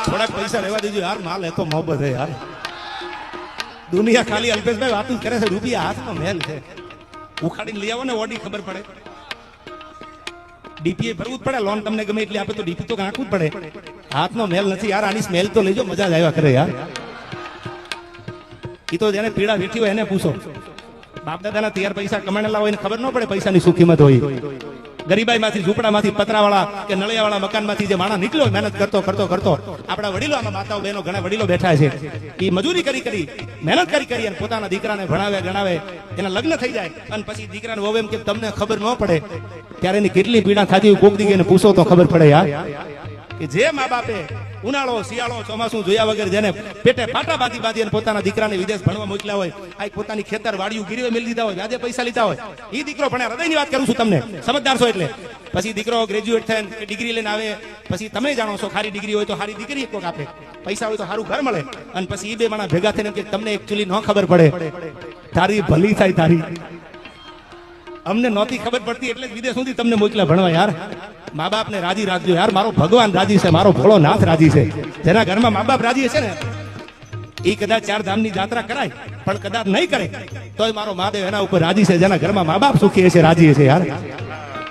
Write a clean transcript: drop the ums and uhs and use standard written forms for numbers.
થોડાક પૈસા લેવા દેજો યાર, માલ એ તો મોહબ્બત है यार। દુનિયા ખાલી અલ્પેશભાઈ વાતું કરે છે, રૂપિયા હાથમાં મેલ છે, ઉખાડીને લઈ આવો ને ઓડી ખબર પડે। ડીપીએ ભરવું જ પડે, લોન તમને ગમે એટલી આપે તો ડીપી તો નાખવું જ પડે, હાથનો મેલ નથી યાર, આની સ્મેલ તો લેજો, મજા જ આવ્યા કરે યાર। એ તો જેને પીડા વેઠી હોય એને પૂછો, બાપ દાદાના તૈયાર પૈસા કમાણેલા હોય ને ખબર ન પડે પૈસાની શું કિંમત હોય। ગરીબાઈ માંથી, ઝૂંપડામાંથી, પતરાવાળા કે નળિયાવાળા મકાનમાંથી જે માણસ નીકળ્યો મહેનત કરતો કરતો કરતો, આપણા વડીલો, આમાં માતાઓ બહેનો ઘણા વડીલો બેઠા છે, એ મજૂરી કરી મહેનત કરી અને પોતાના દીકરાને ભણાવે ગણાવે, એના લગ્ન થઈ જાય અને પછી દીકરાને વહુ એમ કે તમને ખબર ન પડે ત્યારે એની કેટલી પીડા થતી હોય, કોક દીકરીને પૂછો તો ખબર પડે યાર। કે જે મા બાપે ઉનાળો શિયાળો ચોમાસું જોયા વગર જેને પેટે પાટા બાંધી અને પોતાના દીકરાને વિદેશ ભણવા મોકલ્યા હોય, આ પોતાની ખેતર વાડિયું ગીરવે મેળવી દીધા હોય, વ્યાજે પૈસા લીધા હોય, એ દીકરો ભણે, હૃદયની વાત કરું છું તમને, સમજદાર છો એટલે। પછી દીકરો ગ્રેજ્યુએટ થઈને ડિગ્રી લઈને આવે, પછી તમે જાણો છો ખારી ડિગ્રી હોય તો સારી દીકરી કોક આપે, પૈસા હોય તો સારું ઘર મળે, અને પછી એ બે માણસ ભેગા થઈને કે તમને એકચ્યુઅલી ન ખબર પડે, તારી ભલી થાય તારી, અમને નહોતી ખબર પડતી એટલે વિદેશ સુધી તમને મોકલ્યા ભણવા યાર। મા બાપ ને રાજી રાખજો યાર, મારો ભગવાન રાજી છે, મારો ભોળો નાથ રાજી છે, જેના ઘરમાં મા બાપ રાજી છે ને એ કદાચ 4 ધામની યાત્રા કરાય પણ કદાચ નહીં કરે તોય મારો મહાદેવ એના ઉપર રાજી છે, જેના ઘરમાં મા બાપ સુખી હશે, રાજી હશે યાર।